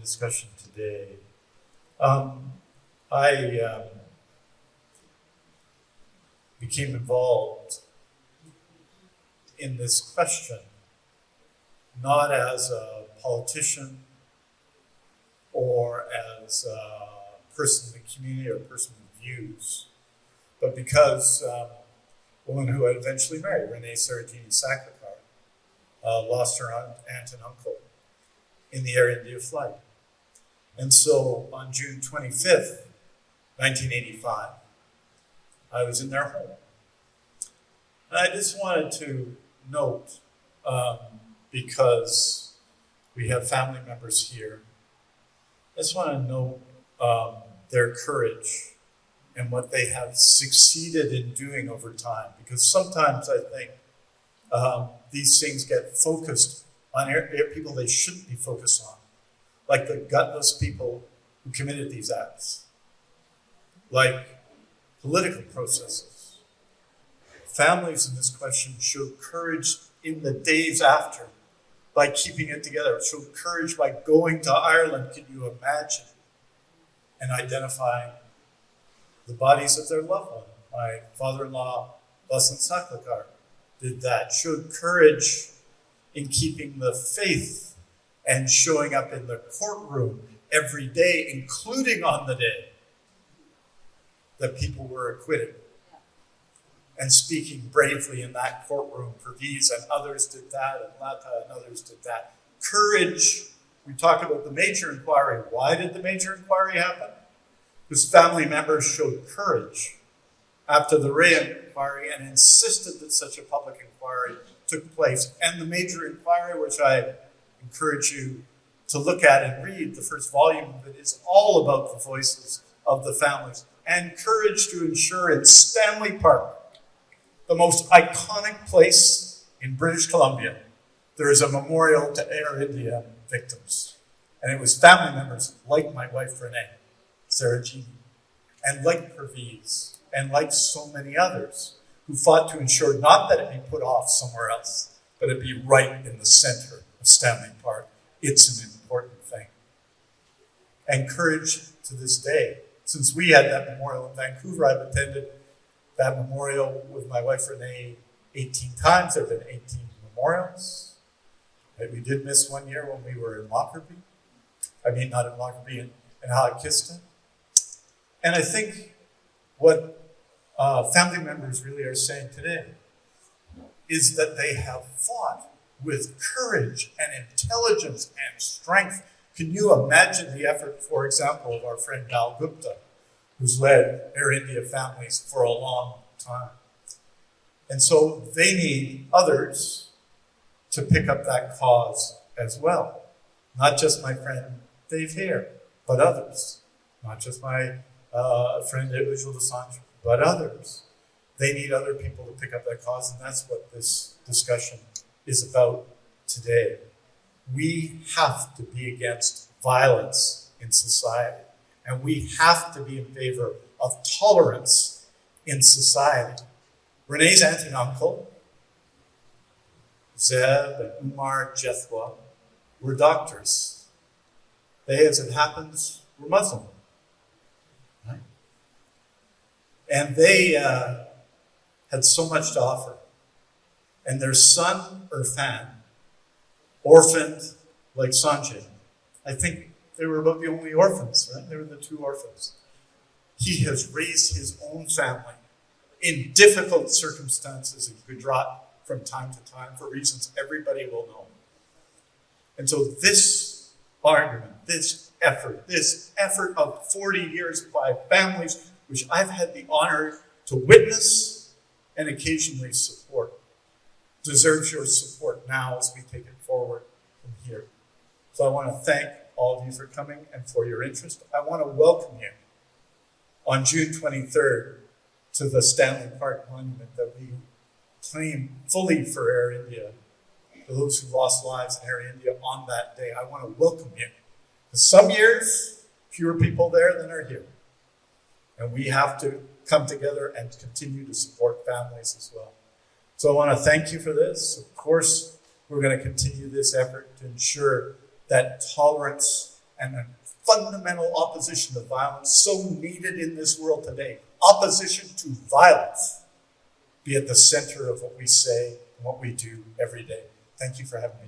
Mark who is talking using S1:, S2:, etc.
S1: discussion today. I became involved in this question not as a politician or as a person in the community or a person with views, but because a woman who I'd eventually married, Renee Sarajini Saklakar, lost her aunt and uncle in the Air India flight. And so on June 25th, 1985, I was in their home. And I just wanted to note, because we have family members here, I just want to note their courage and what they have succeeded in doing over time. Because sometimes I think these things get focused on people they shouldn't be focused on, like the gutless people who committed these acts, like political processes. Families in this question showed courage in the days after by keeping it together, showed courage by going to Ireland, can you imagine, and identifying the bodies of their loved one. My father-in-law, Vasant Saklakar, did that, showed courage in keeping the faith and showing up in the courtroom every day, including on the day that people were acquitted, and speaking bravely in that courtroom. Pervez and others did that, and Lata and others did that. Courage, we talk about the major inquiry. Why did the major inquiry happen? Because family members showed courage after the Ray inquiry and insisted that such a public inquiry took place. And the major inquiry, which I encourage you to look at and read, the first volume of it, is all about the voices of the families and courage to ensure in Stanley Park, the most iconic place in British Columbia, there is a memorial to Air India victims. And it was family members like my wife Renee Sarajini, and like Pervez, and like so many others, who fought to ensure not that it be put off somewhere else, but it be right in the center of Stanley Park. It's an important thing. And courage to this day. Since we had that memorial in Vancouver, I've attended that memorial with my wife Renee 18 times. There have been 18 memorials. We did miss one year when we were in Lockerbie. Not in Lockerbie, in Halakista. And I think what family members really are saying today is that they have fought with courage and intelligence and strength. Can you imagine the effort, for example, of our friend Dal Gupta, who's led Air India families for a long time? And so they need others to pick up that cause as well. Not just my friend Dave Hare, but others. Not just my friend Ujjwal Dosanjh, but others. They need other people to pick up that cause, and that's what this discussion is about today. We have to be against violence in society, and we have to be in favor of tolerance in society. Renee's aunt and uncle, Zeb and Umar Jethwa, were doctors. They, as it happens, were Muslim. Right? And they had so much to offer. And their son, Irfan, orphaned like Sanjay. I think they were about the only orphans, right? They were the two orphans. He has raised his own family in difficult circumstances in Gujarat from time to time for reasons everybody will know. And so this argument, this effort of 40 years by families, which I've had the honor to witness and occasionally support, deserves your support now as we take it forward from here. So I want to thank all of you for coming and for your interest. I want to welcome you on June 23rd to the Stanley Park Monument that we claim fully for Air India, for those who lost lives in Air India on that day. I want to welcome you. Because some years, fewer people there than are here. And we have to come together and continue to support families as well. So I want to thank you for this. Of course, we're going to continue this effort to ensure that tolerance and a fundamental opposition to violence so needed in this world today. Opposition to violence be at the center of what we say and what we do every day. Thank you for having me.